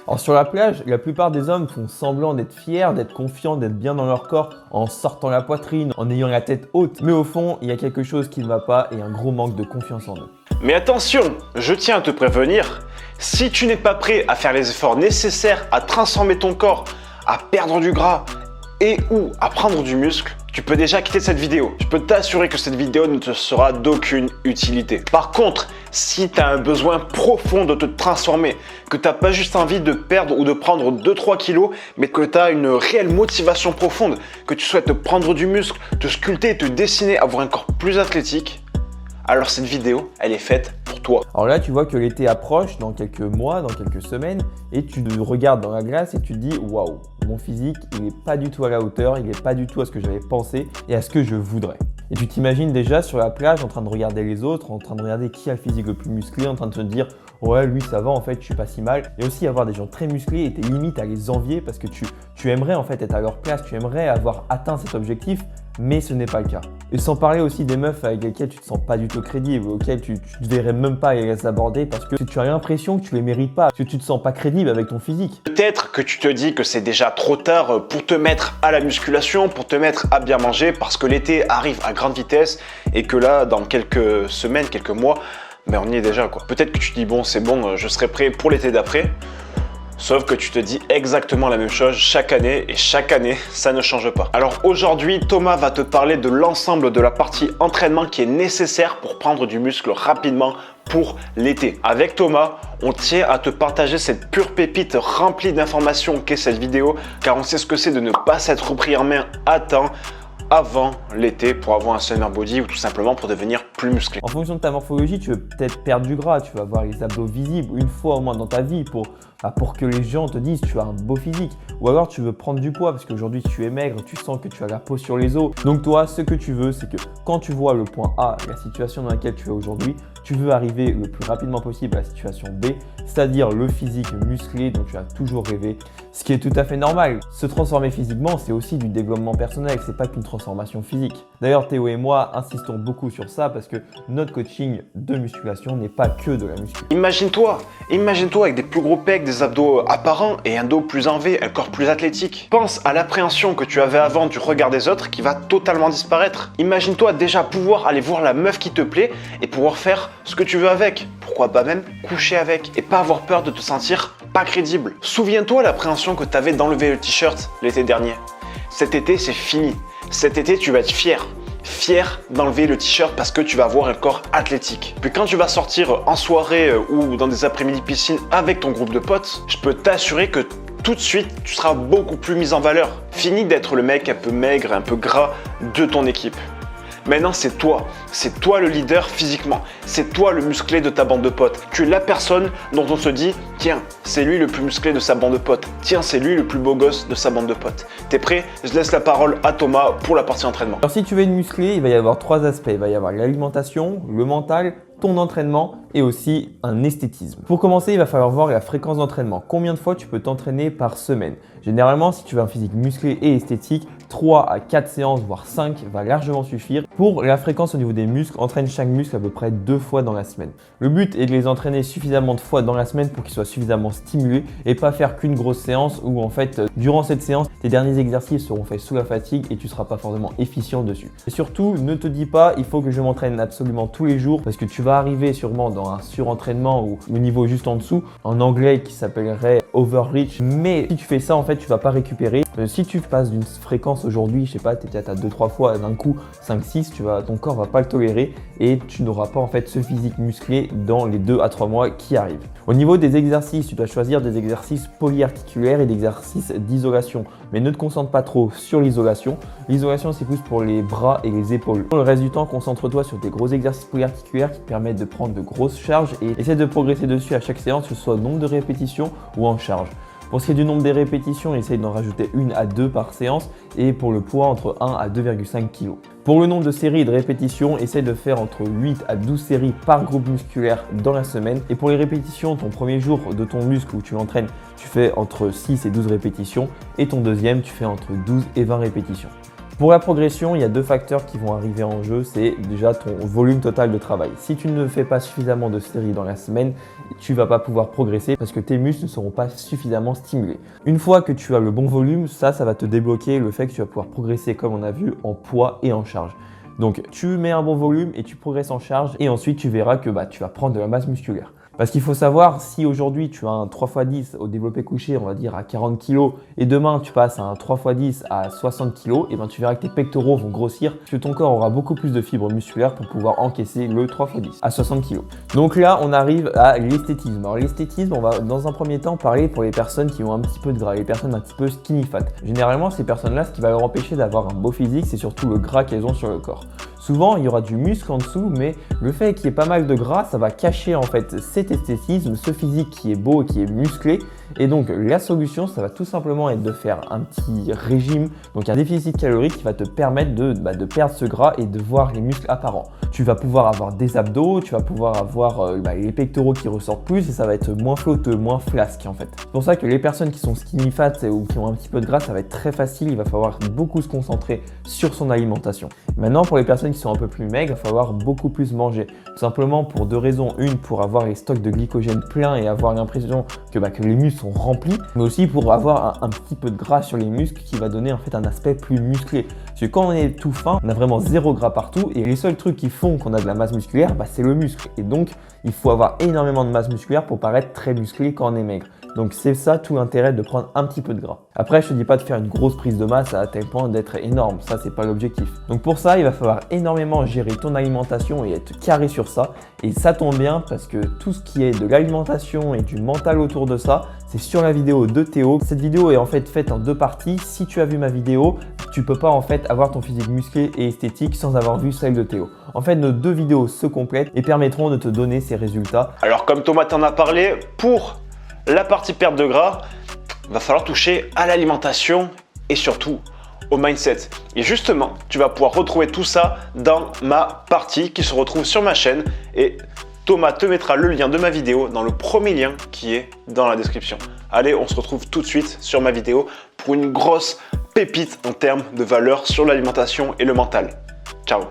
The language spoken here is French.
Alors sur la plage, la plupart des hommes font semblant d'être fiers, d'être confiants, d'être bien dans leur corps en sortant la poitrine, en ayant la tête haute. Mais au fond, il y a quelque chose qui ne va pas et un gros manque de confiance en eux. Mais attention, je tiens à te prévenir, si tu n'es pas prêt à faire les efforts nécessaires à transformer ton corps, à perdre du gras et ou à prendre du muscle, tu peux déjà quitter cette vidéo. Je peux t'assurer que cette vidéo ne te sera d'aucune utilité. Par contre, si tu as un besoin profond de te transformer, que tu n'as pas juste envie de perdre ou de prendre 2-3 kilos, mais que tu as une réelle motivation profonde, que tu souhaites prendre du muscle, te sculpter, te dessiner, avoir un corps plus athlétique, alors cette vidéo, elle est faite pour toi. Alors là, tu vois que l'été approche dans quelques mois, dans quelques semaines, et tu te regardes dans la glace et tu te dis « Waouh, mon physique, il n'est pas du tout à la hauteur, il n'est pas du tout à ce que j'avais pensé et à ce que je voudrais. » Et tu t'imagines déjà sur la plage en train de regarder les autres, en train de regarder qui a le physique le plus musclé, en train de te dire « Ouais, lui ça va, en fait, je suis pas si mal. » Et aussi avoir des gens très musclés et t'es limite à les envier parce que tu aimerais en fait être à leur place, tu aimerais avoir atteint cet objectif, mais ce n'est pas le cas. Et sans parler aussi des meufs avec lesquelles tu te sens pas du tout crédible, auxquelles tu ne verrais même pas les aborder parce que tu as l'impression que tu les mérites pas, que tu te sens pas crédible avec ton physique. Peut-être que tu te dis que c'est déjà trop tard pour te mettre à la musculation, pour te mettre à bien manger parce que l'été arrive à grande vitesse et que là, dans quelques semaines, quelques mois, ben on y est déjà quoi. Peut-être que tu te dis bon, c'est bon, je serai prêt pour l'été d'après. Sauf que tu te dis exactement la même chose chaque année et chaque année, ça ne change pas. Alors aujourd'hui, Thomas va te parler de l'ensemble de la partie entraînement qui est nécessaire pour prendre du muscle rapidement pour l'été. Avec Thomas, on tient à te partager cette pure pépite remplie d'informations qu'est cette vidéo car on sait ce que c'est de ne pas s'être repris en main à temps avant l'été pour avoir un summer body ou tout simplement pour devenir plus musclé. En fonction de ta morphologie, tu veux peut-être perdre du gras, tu vas avoir les abdos visibles une fois au moins dans ta vie pour que les gens te disent tu as un beau physique. Ou alors tu veux prendre du poids parce qu'aujourd'hui tu es maigre, tu sens que tu as la peau sur les os. Donc toi, ce que tu veux, c'est que quand tu vois le point A, la situation dans laquelle tu es aujourd'hui, tu veux arriver le plus rapidement possible à la situation B, c'est-à-dire le physique musclé dont tu as toujours rêvé. Ce qui est tout à fait normal. Se transformer physiquement, c'est aussi du développement personnel, c'est pas qu'une transformation physique. D'ailleurs, Théo et moi insistons beaucoup sur ça parce que notre coaching de musculation n'est pas que de la muscu. Imagine-toi avec des plus gros pecs, des abdos apparents et un dos plus en V, un corps plus athlétique. Pense à l'appréhension que tu avais avant du regard des autres qui va totalement disparaître. Imagine-toi déjà pouvoir aller voir la meuf qui te plaît et pouvoir faire ce que tu veux avec. Pourquoi pas même coucher avec et pas avoir peur de te sentir pas crédible. Souviens-toi l'appréhension que tu avais d'enlever le t-shirt l'été dernier. Cet été, c'est fini. Cet été, tu vas être fier d'enlever le t-shirt parce que tu vas avoir un corps athlétique. Puis quand tu vas sortir en soirée ou dans des après-midi piscine avec ton groupe de potes, je peux t'assurer que tout de suite, tu seras beaucoup plus mis en valeur. Fini d'être le mec un peu maigre, un peu gras de ton équipe. Maintenant, c'est toi le leader physiquement, c'est toi le musclé de ta bande de potes. Tu es la personne dont on se dit, tiens, c'est lui le plus musclé de sa bande de potes, tiens, c'est lui le plus beau gosse de sa bande de potes. T'es prêt? Je laisse la parole à Thomas pour la partie entraînement. Alors si tu veux être musclé, il va y avoir trois aspects. Il va y avoir l'alimentation, le mental, ton entraînement et aussi un esthétisme. Pour commencer, il va falloir voir la fréquence d'entraînement. Combien de fois tu peux t'entraîner par semaine? Généralement, si tu veux un physique musclé et esthétique, 3 à 4 séances, voire 5 va largement suffire. Pour la fréquence au niveau des muscles, entraîne chaque muscle à peu près 2 fois dans la semaine. Le but est de les entraîner suffisamment de fois dans la semaine pour qu'ils soient suffisamment stimulés et pas faire qu'une grosse séance où en fait, durant cette séance, tes derniers exercices seront faits sous la fatigue et tu ne seras pas forcément efficient dessus. Et surtout, ne te dis pas, il faut que je m'entraîne absolument tous les jours parce que tu vas arriver sûrement dans un surentraînement ou au niveau juste en dessous, en anglais qui s'appellerait overreach. Mais si tu fais ça, en fait, tu vas pas récupérer. Si tu passes d'une fréquence aujourd'hui, je sais pas, tu es peut-être à 2-3 fois d'un coup, 5-6, ton corps va pas le tolérer et tu n'auras pas en fait ce physique musclé dans les 2 à 3 mois qui arrivent. Au niveau des exercices, tu dois choisir des exercices polyarticulaires et des exercices d'isolation. Mais ne te concentre pas trop sur l'isolation. L'isolation, c'est plus pour les bras et les épaules. Pour le reste du temps, concentre-toi sur des gros exercices polyarticulaires qui te permettent de prendre de grosses charges et essaie de progresser dessus à chaque séance, que ce soit au nombre de répétitions ou en charge. Pour ce qui est du nombre des répétitions, essaye d'en rajouter 1 à 2 par séance et pour le poids entre 1 à 2,5 kg. Pour le nombre de séries et de répétitions, essaye de faire entre 8 à 12 séries par groupe musculaire dans la semaine. Et pour les répétitions, ton premier jour de ton muscle où tu l'entraînes, tu fais entre 6 et 12 répétitions et ton deuxième, tu fais entre 12 et 20 répétitions. Pour la progression, il y a 2 facteurs qui vont arriver en jeu, c'est déjà ton volume total de travail. Si tu ne fais pas suffisamment de séries dans la semaine, tu vas pas pouvoir progresser parce que tes muscles ne seront pas suffisamment stimulés. Une fois que tu as le bon volume, ça va te débloquer le fait que tu vas pouvoir progresser comme on a vu en poids et en charge. Donc tu mets un bon volume et tu progresses en charge et ensuite tu verras que tu vas prendre de la masse musculaire. Parce qu'il faut savoir, si aujourd'hui tu as un 3x10 au développé couché, on va dire à 40 kg, et demain tu passes à un 3x10 à 60 kg, et tu verras que tes pectoraux vont grossir, que ton corps aura beaucoup plus de fibres musculaires pour pouvoir encaisser le 3x10 à 60 kg. Donc là, on arrive à l'esthétisme. Alors l'esthétisme, on va dans un premier temps parler pour les personnes qui ont un petit peu de gras, les personnes un petit peu skinny fat. Généralement, ces personnes-là, ce qui va leur empêcher d'avoir un beau physique, c'est surtout le gras qu'elles ont sur le corps. Souvent, il y aura du muscle en dessous, mais le fait qu'il y ait pas mal de gras, ça va cacher en fait cet esthétisme, ce physique qui est beau et qui est musclé. Et donc, la solution, ça va tout simplement être de faire un petit régime, donc un déficit calorique qui va te permettre de perdre ce gras et de voir les muscles apparents. Tu vas pouvoir avoir des abdos, tu vas pouvoir avoir les pectoraux qui ressortent plus et ça va être moins flotteux, moins flasque en fait. C'est pour ça que les personnes qui sont skinny fat ou qui ont un petit peu de gras, ça va être très facile, il va falloir beaucoup se concentrer sur son alimentation. Maintenant, pour les personnes qui sont un peu plus maigres, il va falloir beaucoup plus manger. Tout simplement pour 2 raisons. Une, pour avoir les stocks de glycogène pleins et avoir l'impression que les muscles sont remplis, mais aussi pour avoir un petit peu de gras sur les muscles qui va donner en fait un aspect plus musclé. Parce que quand on est tout fin, on a vraiment 0 gras partout et les seuls trucs qui font qu'on a de la masse musculaire, c'est le muscle. Et donc, il faut avoir énormément de masse musculaire pour paraître très musclé quand on est maigre. Donc c'est ça tout l'intérêt de prendre un petit peu de gras. Après, je te dis pas de faire une grosse prise de masse à tel point d'être énorme, ça c'est pas l'objectif. Donc pour ça, il va falloir énormément gérer ton alimentation et être carré sur ça. Et ça tombe bien parce que tout ce qui est de l'alimentation et du mental autour de ça, c'est sur la vidéo de Théo. Cette vidéo est en fait faite en 2 parties. Si tu as vu ma vidéo, tu peux pas en fait avoir ton physique musclé et esthétique sans avoir vu celle de Théo. En fait, nos 2 vidéos se complètent et permettront de te donner ces résultats. Alors comme Thomas t'en a parlé, pour la partie perte de gras, va falloir toucher à l'alimentation et surtout au mindset. Et justement, tu vas pouvoir retrouver tout ça dans ma partie qui se retrouve sur ma chaîne et Thomas te mettra le lien de ma vidéo dans le premier lien qui est dans la description. Allez, on se retrouve tout de suite sur ma vidéo pour une grosse pépite en termes de valeur sur l'alimentation et le mental.